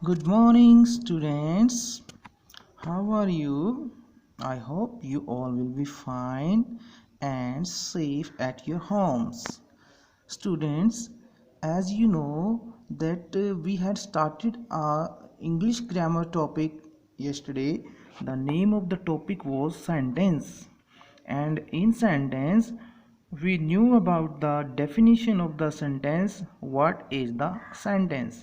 Good morning, students. How are you? I hope you all will be fine and safe at your homes. Students, as you know that we had started our English grammar topic yesterday. The name of the topic was sentence, and in sentence we knew about the definition of the sentence. What is the sentence?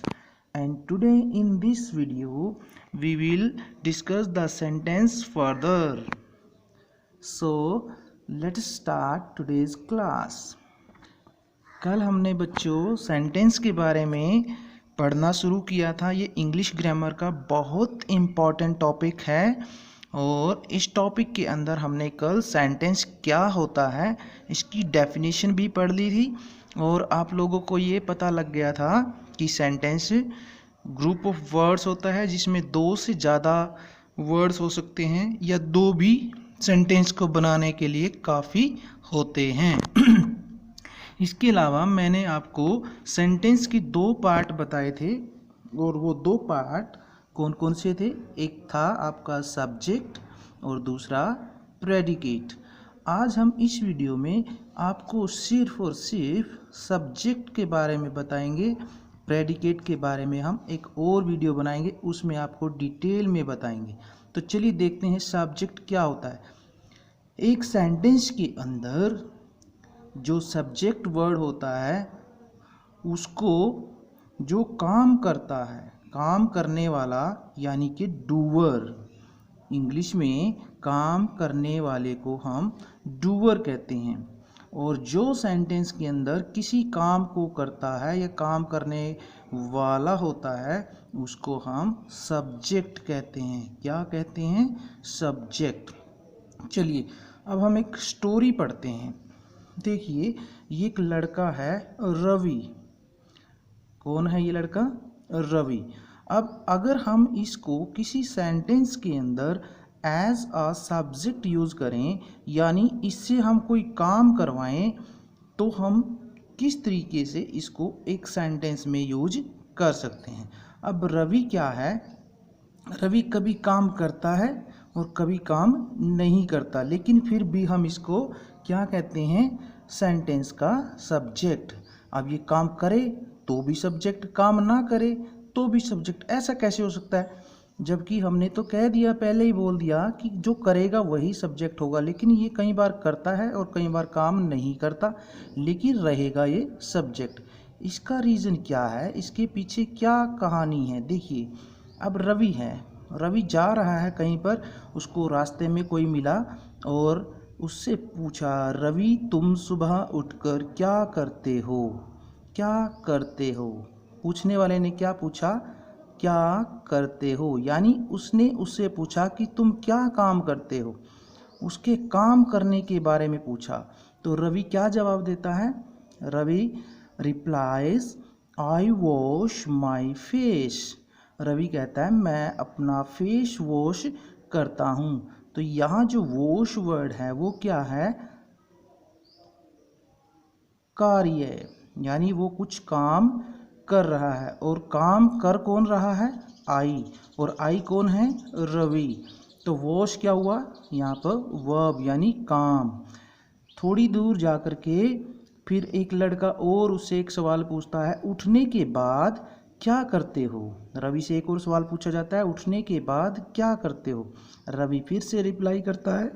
And today in this video we will discuss the sentence further. So let's start today's class. कल हमने बच्चों sentence के बारे में पढ़ना शुरू किया था। ये इंग्लिश ग्रामर का बहुत इम्पॉर्टेंट टॉपिक है और इस टॉपिक के अंदर हमने कल सेंटेंस क्या होता है इसकी डेफिनेशन भी पढ़ ली थी और आप लोगों को ये पता लग गया था कि सेंटेंस ग्रुप ऑफ वर्ड्स होता है जिसमें दो से ज़्यादा वर्ड्स हो सकते हैं या दो भी सेंटेंस को बनाने के लिए काफ़ी होते हैं। इसके अलावा मैंने आपको सेंटेंस के दो पार्ट बताए थे और वो दो पार्ट कौन कौन से थे। एक था आपका सब्जेक्ट और दूसरा प्रेडिकेट। आज हम इस वीडियो में आपको सिर्फ और सिर्फ सब्जेक्ट के बारे में बताएंगे। प्रेडिकेट के बारे में हम एक और वीडियो बनाएंगे, उसमें आपको डिटेल में बताएंगे। तो चलिए देखते हैं सब्जेक्ट क्या होता है। एक सेंटेंस के अंदर जो सब्जेक्ट वर्ड होता है उसको जो काम करता है, काम करने वाला यानी कि डूअर, इंग्लिश में काम करने वाले को हम डूअर कहते हैं। और जो सेंटेंस के अंदर किसी काम को करता है या काम करने वाला होता है उसको हम सब्जेक्ट कहते हैं। क्या कहते हैं? सब्जेक्ट। चलिए अब हम एक स्टोरी पढ़ते हैं। देखिए ये एक लड़का है रवि। कौन है ये लड़का? रवि। अब अगर हम इसको किसी सेंटेंस के अंदर एज अ सब्जेक्ट यूज़ करें यानी इससे हम कोई काम करवाएं तो हम किस तरीके से इसको एक सेंटेंस में यूज कर सकते हैं। अब रवि क्या है? रवि कभी काम करता है और कभी काम नहीं करता, लेकिन फिर भी हम इसको क्या कहते हैं? सेंटेंस का सब्जेक्ट। अब ये काम करे तो भी सब्जेक्ट, काम ना करे तो भी सब्जेक्ट। ऐसा कैसे हो सकता है? जबकि हमने तो कह दिया, पहले ही बोल दिया कि जो करेगा वही सब्जेक्ट होगा, लेकिन ये कई बार करता है और कई बार काम नहीं करता, लेकिन रहेगा ये सब्जेक्ट। इसका रीज़न क्या है? इसके पीछे क्या कहानी है? देखिए अब रवि है, रवि जा रहा है कहीं पर, उसको रास्ते में कोई मिला और उससे पूछा, रवि तुम सुबह उठकर क्या करते हो? क्या करते हो? पूछने वाले ने क्या पूछा? क्या करते हो। यानी उसने उससे पूछा कि तुम क्या काम करते हो, उसके काम करने के बारे में पूछा। तो रवि क्या जवाब देता है? Ravi replies I wash my face. Ravi कहता है मैं अपना फेस वॉश करता हूँ। तो यहाँ जो वॉश वर्ड है वो क्या है? कार्य, यानी वो कुछ काम कर रहा है। और काम कर कौन रहा है? आई। और आई कौन है? रवि। तो वॉश क्या हुआ? यहाँ पर वर्ब यानी काम। थोड़ी दूर जा कर के फिर एक लड़का और उससे एक सवाल पूछता है, उठने के बाद क्या करते हो? रवि से एक और सवाल पूछा जाता है, उठने के बाद क्या करते हो? रवि फिर से रिप्लाई करता है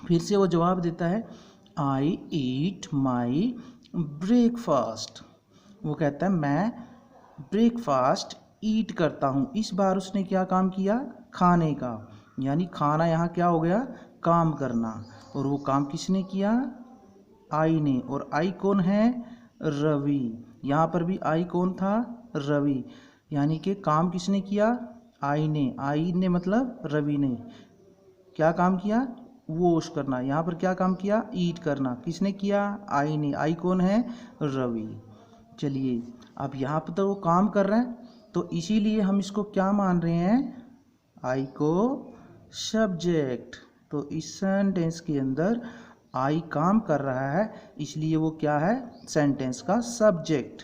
फिर से वो जवाब देता है आई ईट माई ब्रेकफास्ट। वो कहता है मैं ब्रेकफास्ट ईट करता हूँ। इस बार उसने क्या काम किया? खाने का, यानी खाना यहाँ क्या हो गया? काम करना। और वो काम किसने किया? आई ने। और आई कौन है? रवि। यहाँ पर भी आई कौन था? रवि। यानी कि काम किसने किया? आई ने। आई ने मतलब रवि ने क्या काम किया? वॉश करना। यहाँ पर क्या काम किया? ईट करना। किसने किया? आई ने। आई कौन है? रवि। चलिए अब यहाँ पर तो वो काम कर रहे हैं, तो इसीलिए हम इसको क्या मान रहे हैं? आई को सब्जेक्ट। तो इस सेंटेंस के अंदर आई काम कर रहा है, इसलिए वो क्या है? सेंटेंस का सब्जेक्ट।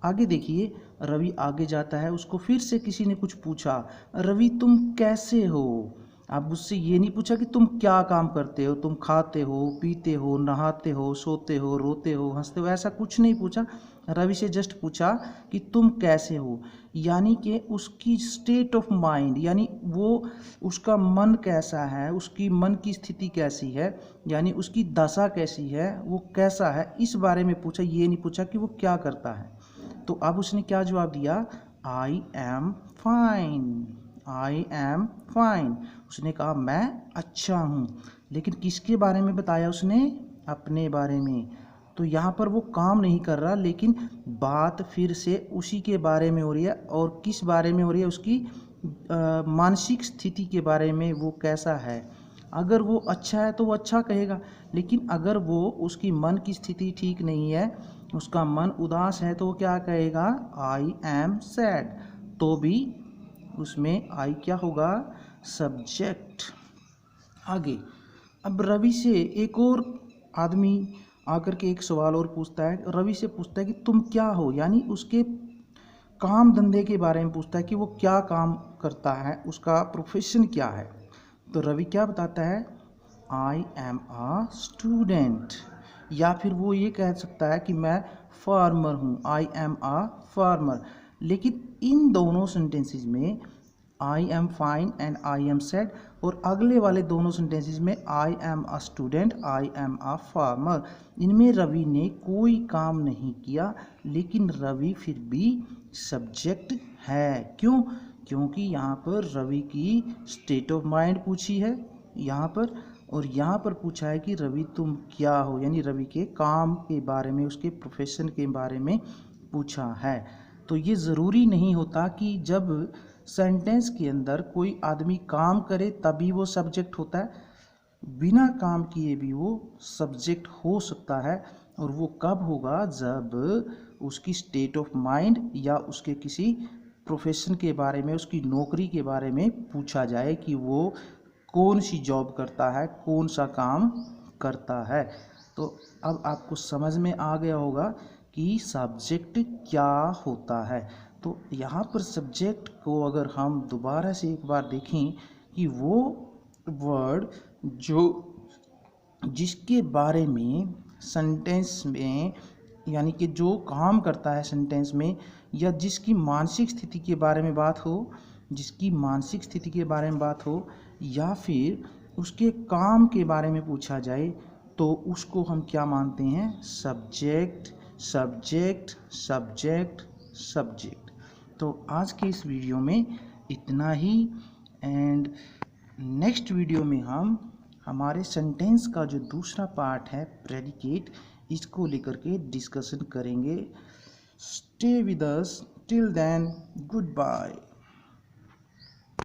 आगे देखिए रवि आगे जाता है, उसको फिर से किसी ने कुछ पूछा, रवि तुम कैसे हो। अब उससे ये नहीं पूछा कि तुम क्या काम करते हो, तुम खाते हो, पीते हो, नहाते हो, सोते हो, रोते हो, हंसते हो, ऐसा कुछ नहीं पूछा। रवि से जस्ट पूछा कि तुम कैसे हो, यानी कि उसकी स्टेट ऑफ माइंड, यानी वो उसका मन कैसा है, उसकी मन की स्थिति कैसी है, यानी उसकी दशा कैसी है, वो कैसा है, इस बारे में पूछा। ये नहीं पूछा कि वो क्या करता है। तो अब उसने क्या जवाब दिया, I am fine, I am fine. उसने कहा मैं अच्छा हूँ, लेकिन किसके बारे में बताया उसने, अपने बारे में। तो यहाँ पर वो काम नहीं कर रहा, लेकिन बात फिर से उसी के बारे में हो रही है। और किस बारे में हो रही है, उसकी मानसिक स्थिति के बारे में, वो कैसा है। अगर वो अच्छा है तो वो अच्छा कहेगा, लेकिन अगर वो उसकी मन की स्थिति ठीक नहीं है, उसका मन उदास है, तो वो क्या कहेगा, आई एम सैड। तो भी उसमें आई क्या होगा, सब्जेक्ट। आगे अब रवि से एक और आदमी आकर के एक सवाल और पूछता है, रवि से पूछता है कि तुम क्या हो, यानी उसके काम धंधे के बारे में पूछता है कि वो क्या काम करता है, उसका प्रोफेशन क्या है। तो रवि क्या बताता है, आई एम आ स्टूडेंट। या फिर वो ये कह सकता है कि मैं फार्मर हूँ, आई एम आ फार्मर। लेकिन इन दोनों सेंटेंसेस में I am fine and I am sad, और अगले वाले दोनों सेंटेंसेस में I am a student, I am a farmer, इनमें रवि ने कोई काम नहीं किया, लेकिन रवि फिर भी सब्जेक्ट है। क्यों, क्योंकि यहाँ पर रवि की स्टेट ऑफ माइंड पूछी है यहाँ पर, और यहाँ पर पूछा है कि रवि तुम क्या हो, यानी रवि के काम के बारे में, उसके प्रोफेशन के बारे में पूछा है। तो ये ज़रूरी नहीं होता कि जब सेंटेंस के अंदर कोई आदमी काम करे तभी वो सब्जेक्ट होता है, बिना काम किए भी वो सब्जेक्ट हो सकता है। और वो कब होगा, जब उसकी स्टेट ऑफ माइंड या उसके किसी प्रोफेशन के बारे में, उसकी नौकरी के बारे में पूछा जाए कि वो कौन सी जॉब करता है, कौन सा काम करता है। तो अब आपको समझ में आ गया होगा कि सब्जेक्ट क्या होता है। तो यहाँ पर सब्जेक्ट को अगर हम दोबारा से एक बार देखें कि वो वर्ड जो जिसके बारे में सेंटेंस में, यानी कि जो काम करता है सेंटेंस में, या जिसकी मानसिक स्थिति के बारे में बात हो, जिसकी मानसिक स्थिति के बारे में बात हो, या फिर उसके काम के बारे में पूछा जाए, तो उसको हम क्या मानते हैं, सब्जेक्ट, सब्जेक्ट, सब्जेक्ट, सब्जेक्ट। तो आज के इस वीडियो में इतना ही, एंड नेक्स्ट वीडियो में हम हमारे सेंटेंस का जो दूसरा पार्ट है, प्रेडिकेट, इसको लेकर के डिस्कशन करेंगे। Stay with us till then, good bye.